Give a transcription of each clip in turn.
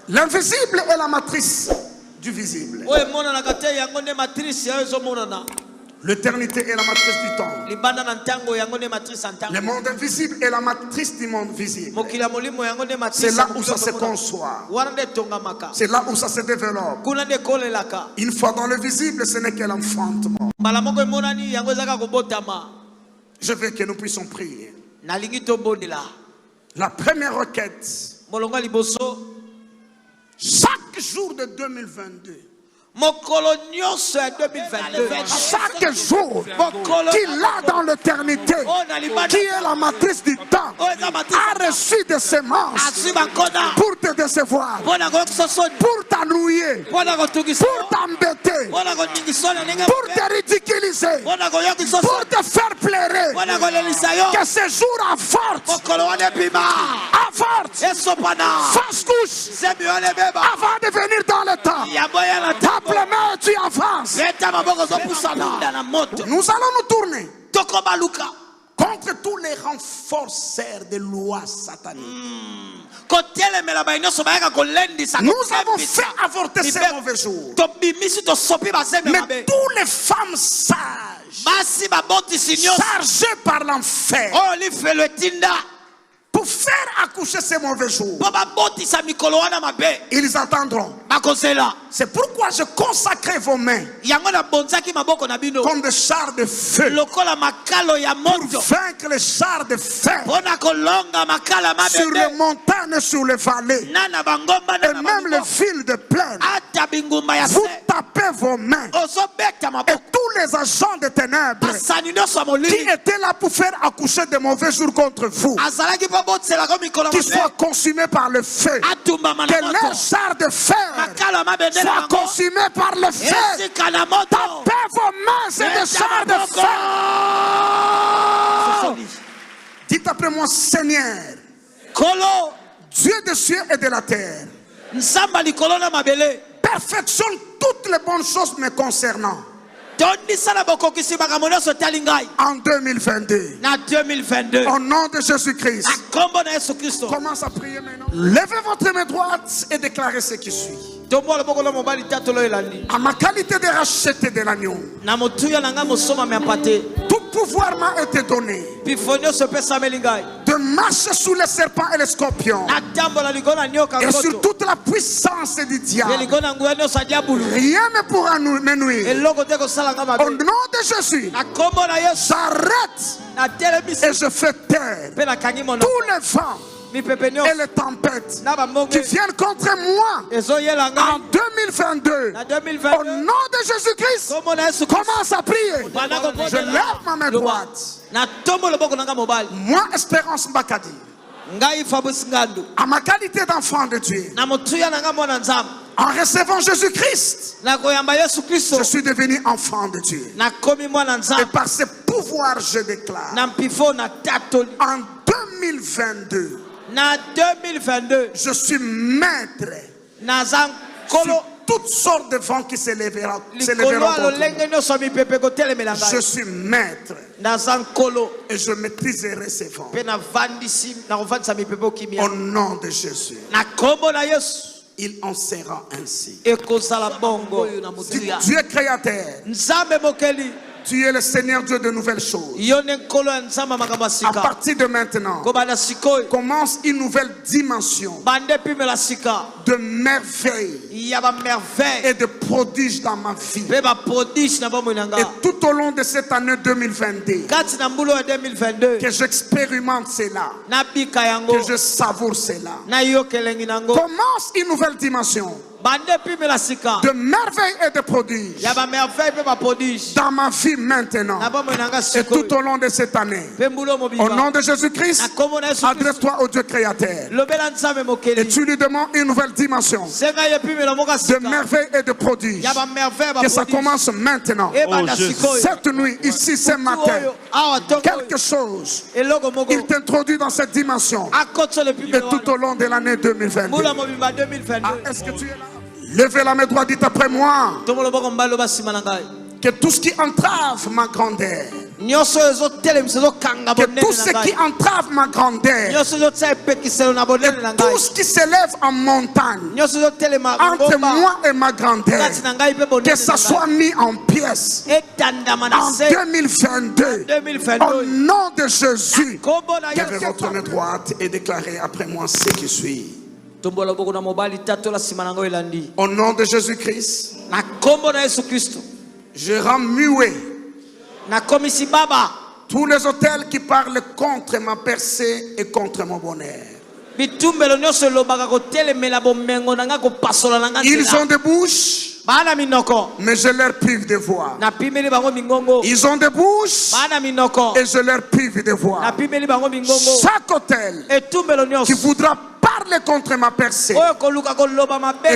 L'invisible est la matrice du visible. L'éternité est la matrice du temps. Le monde invisible est la matrice du monde visible. C'est là où ça se conçoit. C'est là où ça se développe. Une fois dans le visible, ce n'est que l'enfantement. Je veux que nous puissions prier. La première requête. Chaque jour de 2022. Chaque jour qu'il a dans l'éternité, qui est la matrice du temps, a reçu des semences pour te décevoir, pour t'ennuyer, pour t'embêter, pour te ridiculiser, pour te faire pleurer. Que ce jour avorte, fasse couche avant de venir dans le temps. Tu avances. Nous allons nous tourner contre tous les renforceurs de lois sataniques. Nous avons fait avorter ces mauvais jours. Mais tous les femmes sages, chargées par l'enfer, pour faire accoucher ces mauvais jours, ils attendront. C'est pourquoi je consacrais vos mains comme des chars de feu pour vaincre les chars de fer sur les montagnes et sur les vallées et même les villes de plaine. Vous tapez vos mains et tous les agents de ténèbres qui étaient là pour faire accoucher de mauvais jours contre vous, qui soient consumés par le feu, que leurs chars de fer soient consumés par le feu. Tapez vos mains, c'est des chars de fer. Dites après moi, Seigneur, Dieu des cieux et de la terre, perfectionne toutes les bonnes choses me concernant. En 2022. Au nom de Jésus-Christ. Commence à prier maintenant. Levez votre main droite et déclarez ce qui suit. À ma qualité de racheté de l'agneau, tout pouvoir m'a été donné de marcher sous les serpents et les scorpions et sur toute la puissance du diable. Rien ne pourra me nuire. Au nom de Jésus, j'arrête et je fais taire tous les vents et les tempêtes qui viennent contre moi en 2022. Au nom de Jésus-Christ, commence à prier. Je lève ma main droite. Moi, Espérance Mbakadi, à ma qualité d'enfant de Dieu, en recevant Jésus-Christ, je suis devenu enfant de Dieu. Et par ce pouvoir, je déclare, en 2022, je suis maître sur toutes sortes de vents qui s'élèveront contre moi. Je suis maître et je maîtriserai ces vents. Au nom de Jésus, il en sera ainsi. Dieu créateur, tu es le Seigneur Dieu de nouvelles choses. À partir de maintenant, commence une nouvelle dimension de merveille et de prodiges dans ma vie. Et tout au long de cette année 2022, que j'expérimente cela, que je savoure cela. Commence une nouvelle dimension de merveille et de prodiges dans ma vie maintenant et tout au long de cette année. Au nom de Jésus-Christ, adresse-toi au Dieu créateur et tu lui demandes une nouvelle dimension de merveille et de prodiges. Que ça commence maintenant, cette nuit, ici, ce matin. Quelque chose, il t'introduit dans cette dimension et tout au long de l'année 2022. Est-ce que tu es là? Levez la main droite, dites après moi. Que tout ce qui entrave ma grandeur, que tout ce qui entrave ma grandeur, et tout ce qui s'élève en montagne entre moi et ma grandeur, que ça soit mis en pièces en 2022 au nom de Jésus. Levez votre main droite et déclarez après moi ce qui suit. Au nom de Jésus-Christ, je rends muet tous les autels qui parlent contre ma percée et contre mon bonheur. Ils ont des bouches, mais je leur prive de voix. Ils ont des bouches et je leur prive de voix. Chaque autel qui voudra parler contre ma percée et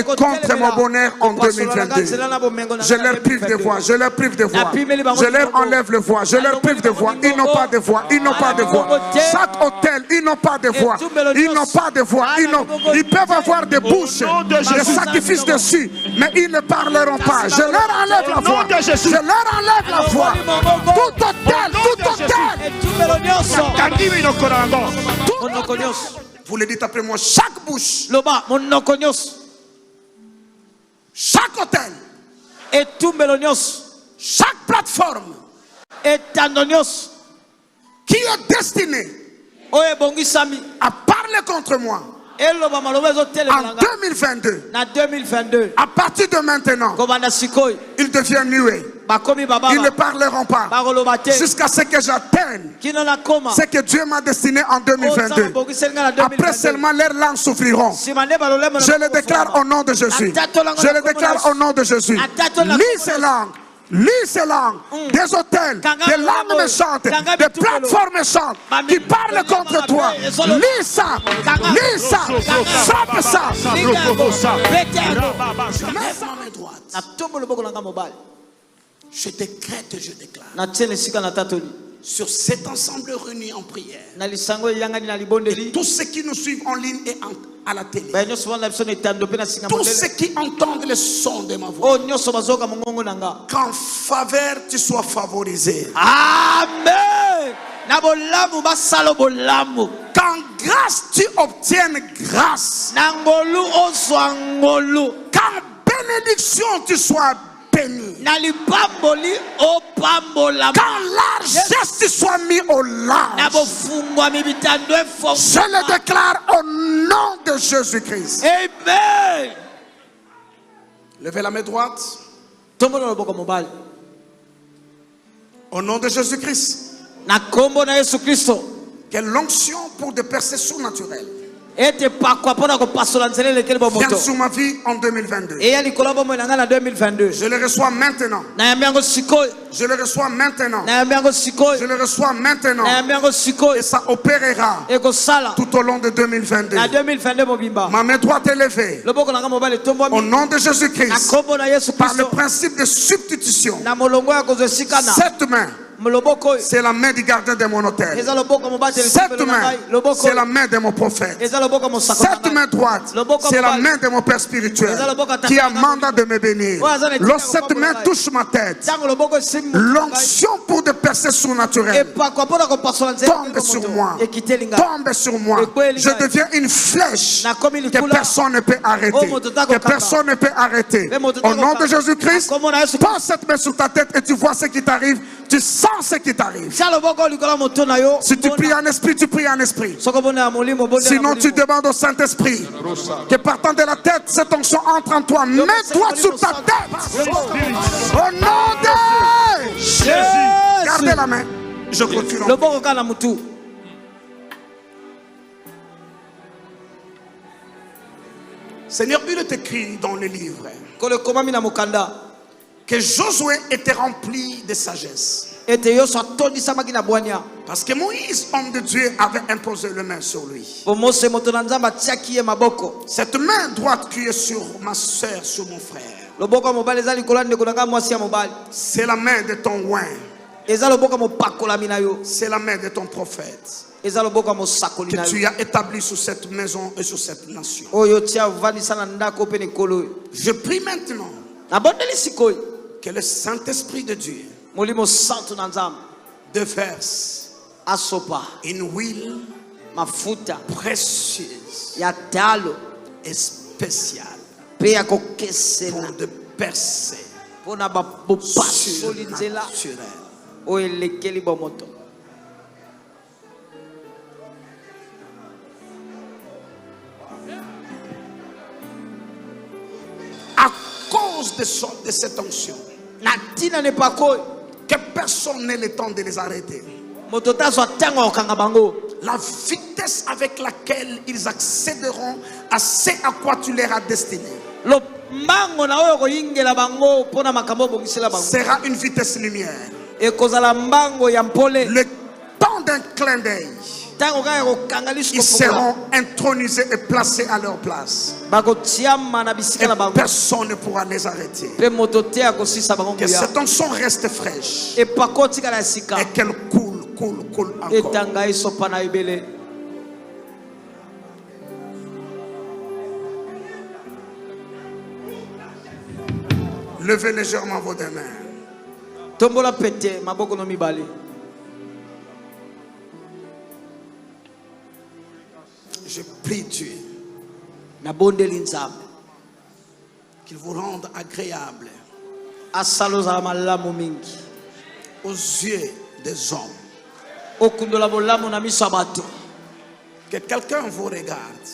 contre mon bonheur en 2022, je leur prive de voix, je leur prive de voix, je leur enlève le voix, je leur prive de voix. Ils n'ont pas de voix, ils n'ont pas de voix. Chaque hôtel, ils n'ont pas de voix, ils n'ont pas de voix. Ils peuvent avoir des bouches, des sacrifices dessus, mais ils ne parleront pas. Je leur enlève la voix, je leur enlève la voix. Tout hôtel, tout hôtel. Vous le dites après moi, chaque bouche, chaque hôtel, chaque plateforme qui est destinée à parler contre moi en 2022, à partir de maintenant, ils deviennent muets. Ils ne parleront pas jusqu'à ce que j'atteigne ce que Dieu m'a destiné en 2022. Après seulement leurs langues souffriront. Je le déclare au nom de Jésus. Je le déclare au nom de Jésus. Lis ces langues. Lis ces langues, des hôtels, des langues méchantes, des plateformes méchantes qui parlent contre toi. Lis ça, frappe ça. Je mets ça à main droite. Je décrète et je déclare sur cet ensemble réuni en prière, et tous ceux qui nous suivent en ligne et à la télé, tous ceux qui entendent le son de ma voix, qu'en faveur tu sois favorisé. Amen. Qu'en grâce tu obtiennes grâce. Qu'en bénédiction tu sois béni. Quand largesse tu sois mis au large. Je le déclare au nom de Jésus-Christ. Amen. Levez la main droite. Au nom de Jésus-Christ. Quelle l'onction pour des percées surnaturelles vient sur ma vie en 2022. Je le reçois maintenant. Je le reçois maintenant. Je le reçois maintenant. Et ça opérera tout au long de 2022. Ma main droite est levée. Au nom de Jésus-Christ. Par le principe de substitution. Cette main, c'est la main du gardien de mon hôtel. Cette main, c'est la main de mon prophète. Cette main droite, c'est la main de mon père spirituel qui a mandat de me bénir. Lorsque cette main touche ma tête, l'onction pour des percées surnaturelles tombe sur moi. Tombe sur moi. Je deviens une flèche que personne ne peut arrêter. Que personne ne peut arrêter. Au nom de Jésus-Christ, pose cette main sur ta tête et tu vois ce qui t'arrive. Tu sens ce qui t'arrive. Si tu pries en esprit, tu pries en esprit. Sinon, tu demandes au Saint-Esprit que partant de la tête, cette onction entre en toi. Mets-toi sur ta tête. Au nom de Jésus. Gardez la main. Je continue. Seigneur, il est écrit dans le livre que Josué était rempli de sagesse. Parce que Moïse, homme de Dieu, avait imposé les mains sur lui. Cette main droite qui est sur ma soeur, sur mon frère, c'est la main de ton oint. C'est la main de ton prophète que tu as établi sur cette maison et sur cette nation. Je prie maintenant que le Saint-Esprit de Dieu déverse une huile précieuse et spéciale pour de percer surnaturel. À cause de cette onction, que personne n'ait le temps de les arrêter. La vitesse avec laquelle ils accéderont à ce à quoi tu leur as destiné sera une vitesse lumière. Le temps d'un clin d'œil, ils seront intronisés et placés à leur place. Et personne ne pourra les arrêter. Que cette onction reste fraîche et qu'elle coule encore. Levez légèrement vos deux mains. Je prie Dieu qu'il vous rende agréable aux yeux des hommes. Que quelqu'un vous regarde,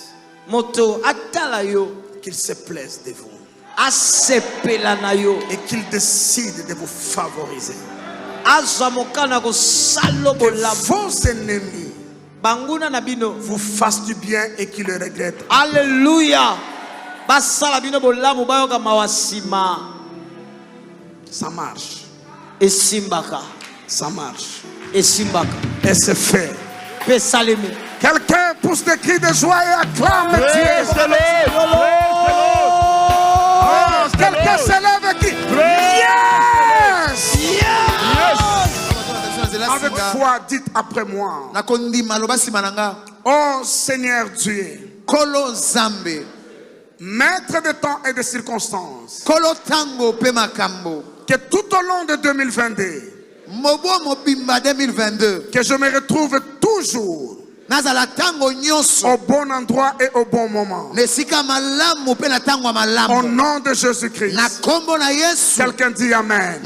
qu'il se plaise de vous et qu'il décide de vous favoriser. Que vos ennemis vous fassent du bien et qu'ils le regrettent. Alléluia. Ça marche. Ça marche. Et c'est fait. Quelqu'un pousse des cris de joie et acclame Dieu. Quelqu'un s'élève et dit yes! Avec foi, dites après moi. Oh Seigneur Dieu, maître de temps et de circonstances, que tout au long de 2022, que je me retrouve toujours au bon endroit et au bon moment. Au nom de Jésus-Christ. Quelqu'un dit Amen.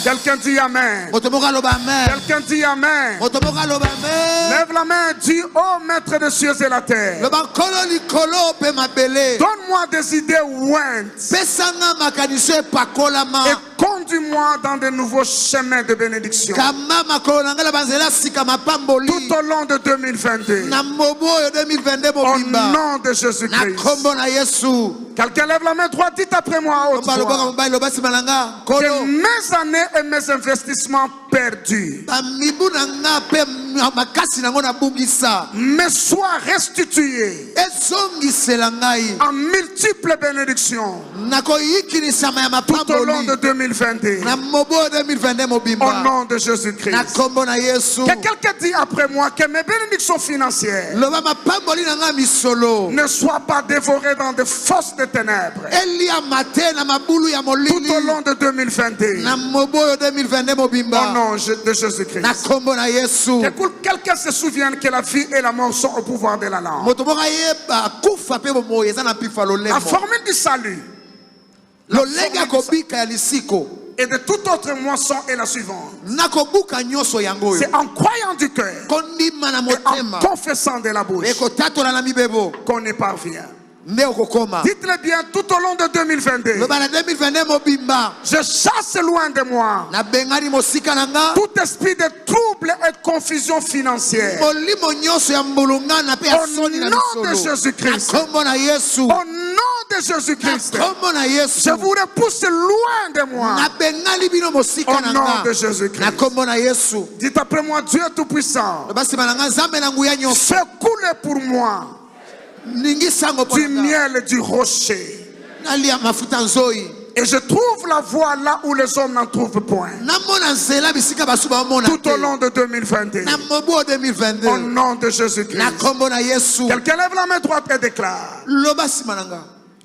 Quelqu'un dit Amen. Quelqu'un dit Amen. Lève la main et dis oh maître des cieux et la terre, donne-moi des idées ointes et conduis-moi dans de nouveaux chemins de bénédiction tout au long de 2022. Au nom de Jésus-Christ. Quelqu'un lève la main droite, dites après moi que mes années et mes investissements perdus me soient restitués en multiples bénédictions tout au long de 2022. Au nom de Jésus-Christ. Que quelqu'un dit après moi que mes bénédictions financières ne soient pas dévorées dans de fausses de ténèbres tout au long de 2022. Au nom de Jésus-Christ. Que quelqu'un se souvienne que la vie et la mort sont au pouvoir de la langue. La formule du salut et de toute autre moisson est la suivante. C'est en croyant du cœur et en confessant de la bouche qu'on y parvient. Dites-le bien tout au long de 2022. Je chasse loin de moi tout esprit de trouble et de confusion financière. Au nom de Jésus-Christ. Au nom de Jésus-Christ. Je vous repousse loin de moi. Au nom de Jésus-Christ. Dites après moi, Dieu Tout-Puissant, fais couler pour moi du miel et du rocher. Et je trouve la voie là où les hommes n'en trouvent point. Tout au long de 2022. Au nom de Jésus-Christ. Quelqu'un lève la main droite et déclare: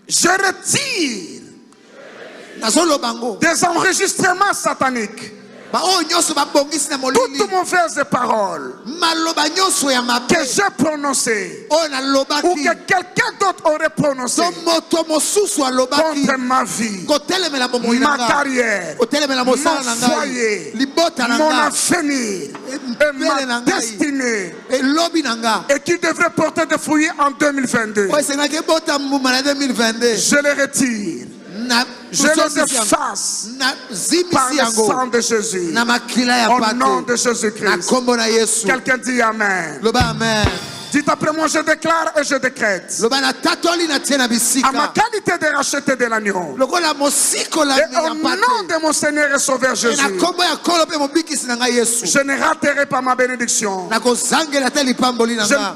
je retire des enregistrements sataniques, toutes mauvaises paroles que j'ai prononcées ou que quelqu'un d'autre aurait prononcées contre ma vie, ma carrière, mon foyer, mon avenir et ma destinée, et qui devrait porter des fruits en 2022, je les retire. Je les efface par le sang de Jésus. Au nom de Jésus-Christ. Quelqu'un dit Amen. Dites après moi, je déclare et je décrète. À ma qualité de racheté de l'agneau. Et au nom de mon Seigneur et Sauveur Jésus. Je ne raterai pas ma bénédiction. Je ne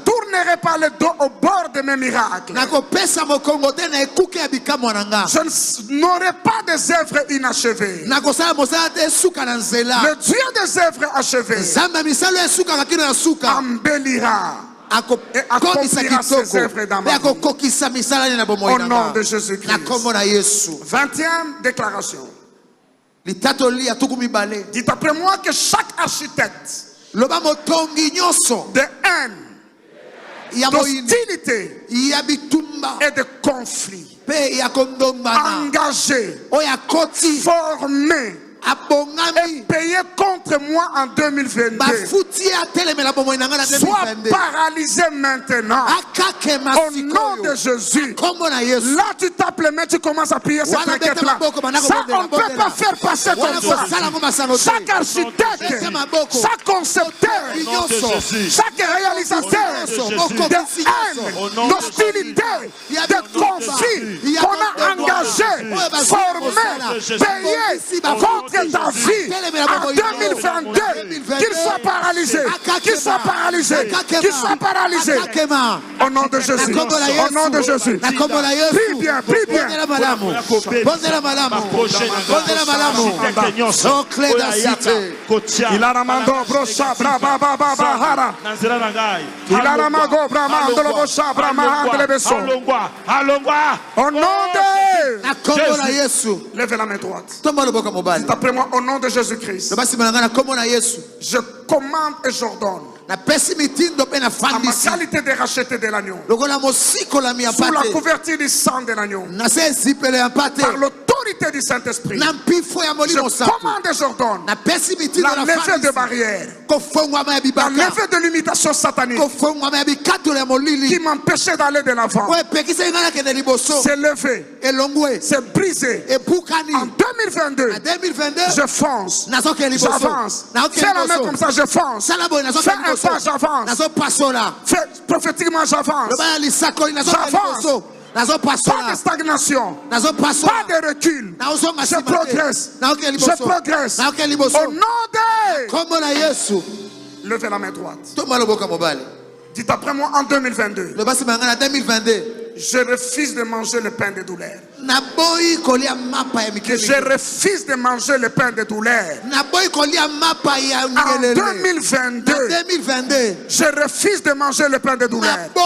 tournerai pas le dos au bord de mes miracles. Je n'aurai pas des œuvres inachevées. Le Dieu des œuvres achevées embellira et accomplira ses œuvres dans ma vie. Au nom de Jésus-Christ. 20e déclaration. Dites après moi que chaque architecte de haine, d'hostilité et de conflit engagé, formé et payé contre moi en 2022 soit paralysé maintenant au nom de Jésus. Là tu tapes les mains, tu commences à prier cette requête là. Ça on ne peut pas faire passer comme ça. Chaque architecte, chaque concepteur, chaque réalisateur de haine, d'hostilité, de conflit qu'on a engagé, formé, payé contre ta vie en 2022, qu'il soit paralysé, qu'il soit paralysé, qu'il soit paralysé. Au nom de Jésus, au nom de Jésus. Prie bien, prie bien. Il a la mando brocha braba baba bahara. Il a la mago brama andolo brocha brama andele beso. Au nom de Jésus. Lève la main droite. Après moi, au nom de Jésus-Christ, je commande et j'ordonne à ma qualité de racheté de l'agneau, sous la couverture du sang de l'agneau, par l'autorité du Saint-Esprit, je commande et j'ordonne la levée de barrières, la levée de limitations sataniques qui m'empêchaient d'aller de l'avant. C'est levé, c'est brisé. En 2022, je fonce, j'avance. Fais la main comme ça, je fonce. Fais un pas, j'avance. Fais prophétiquement, j'avance. J'avance. Pas de stagnation, pas de recul. Je progresse, je progresse. Au nom de... Levez la main droite. Dites après moi en 2022. Je refuse de manger le pain de douleur. Je refuse de manger le pain de douleur. En 2022, je refuse de manger le pain de douleur. Au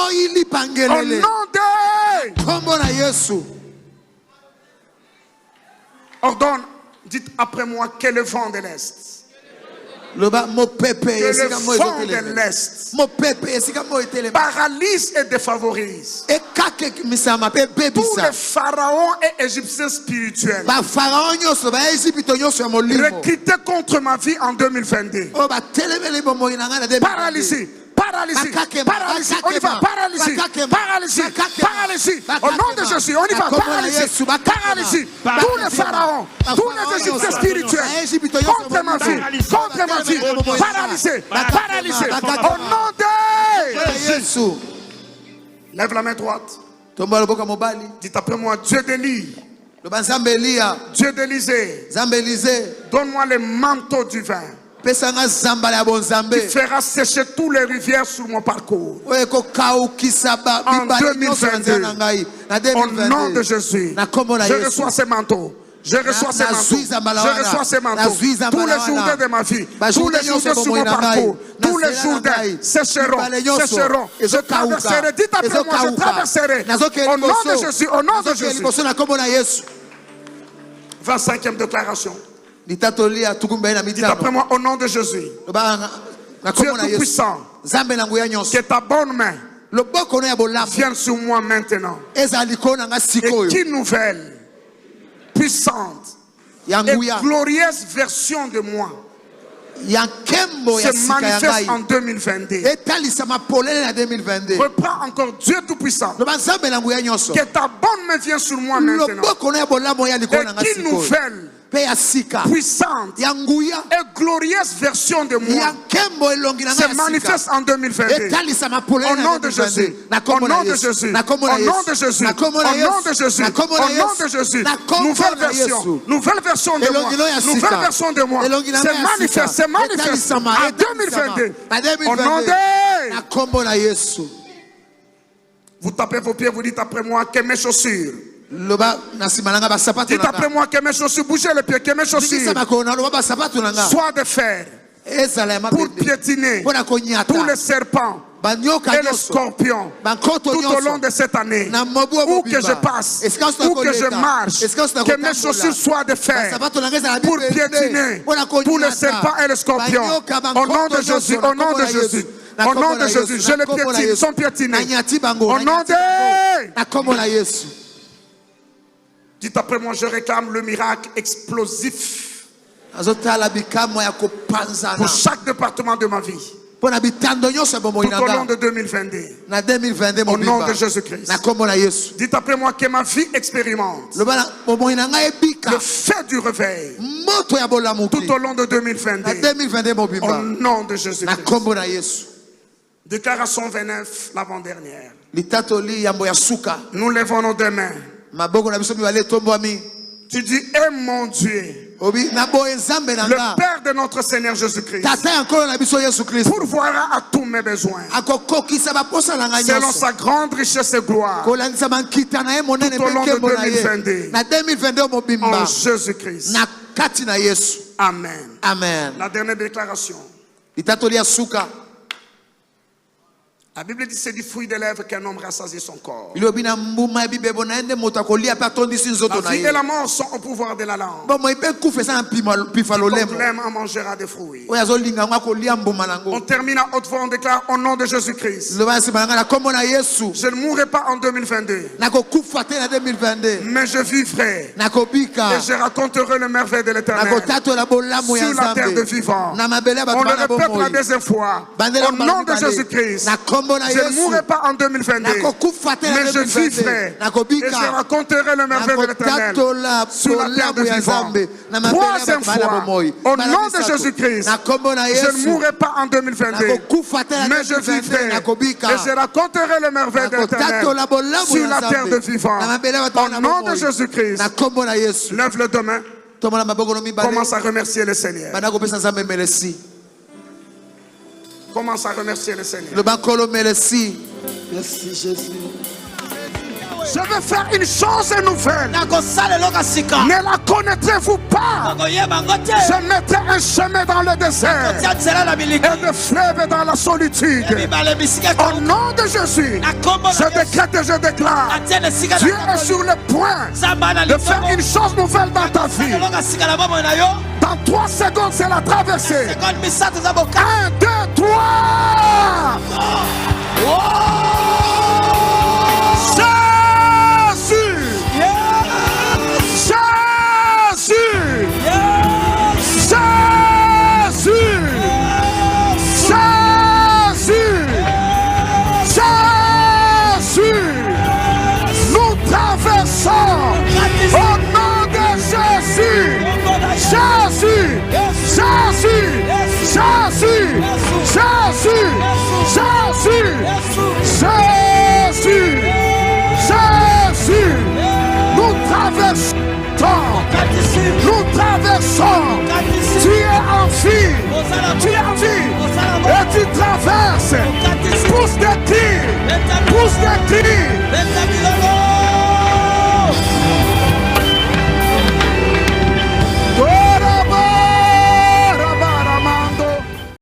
nom de... Ordonne, dites après moi que le vent de l'Est, que le vent de l'Est paralyse et défavorise tous les pharaons et égyptiens spirituels recrutés contre ma vie en 2022. Paralysie. Paralysie, paralysie, on y va, paralysie, paralysie, paralysie. Au nom de Jésus, on y va, paralysie, paralysie. Tous les pharaons, tous les égyptiens spirituels, contre ma vie, paralysés, paralysés. Au nom de Jésus. Lève la main droite. Dites après moi, Dieu d'Élie, Dieu d'Élisée, donne-moi le manteau du vin qui fera sécher toutes les rivières sur mon parcours en 2022. Au nom de Jésus, je reçois ces manteaux. Je reçois ces manteaux. Je reçois ces manteaux. Tous les jours de ma vie, tous les jours sur mon parcours, tous les jours sécheront, sécheront. Je traverserai. Dites après moi, je traverserai. Au nom de Jésus, au nom de Jésus. 25e déclaration. Dites après moi, au nom de Jésus. Tu es tout puissant. Que ta bonne main vienne sur moi maintenant. Et qui nouvelle, puissante et glorieuse version de moi se manifeste en 2022. Reprends encore Dieu Tout-Puissant. Que ta bonne main vienne sur moi maintenant. Et qui nouvelle, puissante et glorieuse version de moi se manifeste en 2022. Au nom de Jésus. Au nom de Jésus. Au nom de Jésus. Au nom de Jésus. Au nom de Jésus. Nouvelle version. Nouvelle version de moi. Nouvelle version de moi. Se manifeste en 2022. Au nom de... Vous tapez vos pieds, vous dites après moi que mes chaussures. Dites après moi que mes chaussures, bougez les pieds, que mes chaussures soient de fer pour piétiner tous les serpents et les scorpions tout au long de cette année. Où que je passe, où que je marche, que mes chaussures soient de fer pour piétiner tous les serpents et les scorpions. Au nom de Jésus, au nom de Jésus. Au nom de Jésus, je les piétine, ils sont piétinés. Au nom de... Dites après moi, je réclame le miracle explosif pour chaque département de ma vie. Tout au long de 2022. Au nom de Jésus-Christ. Dites après moi que ma vie expérimente le fait du réveil tout au long de 2022. Au nom de Jésus-Christ. Déclaration 29, l'avant-dernière. Nous levons nos deux mains. Tu dis, et mon Dieu, le Père de notre Seigneur Jésus-Christ, pourvoira à tous mes besoins selon sa grande richesse et gloire tout au long de 2022 en Jésus-Christ. Amen. Amen. La dernière déclaration. La Bible dit c'est du fruit des lèvres qu'un homme rassasie son corps. La vie et la mort sont au pouvoir de la langue. Quiconque l'aime en mangera des fruits. On termine à haute voix, on déclare au nom de Jésus-Christ. Je ne mourrai pas en 2022. Mais je vivrai. Et je raconterai le merveille de l'Éternel sur la terre de vivants. On le répète la deuxième fois. Au nom de Jésus-Christ. Je ne mourrai pas en 2022, mais je vivrai et je raconterai le merveille de l'Éternel sur la terre de vivants. Troisième fois, au nom de Jésus-Christ, je ne mourrai pas en 2022, mais je vivrai et je raconterai le merveille de l'Éternel sur la terre de vivants. Au nom de Jésus-Christ, lève le deux mains, commence à remercier le Seigneur. Commence à remercier le Seigneur. Merci Jésus. Je vais faire une chose nouvelle. Ne la connaîtrez-vous pas? Je mettrai un chemin dans le désert et des fleuves dans la solitude. Au nom de Jésus, je décrète et je déclare, Dieu est sur le point de faire une chose nouvelle dans ta vie. Dans 3 secondes, c'est la traversée. 1, 2, 3. Nous traversons. Tu es en vie. Tu es en vie. Et tu traverses. Pousse des cris. Pousse des cris.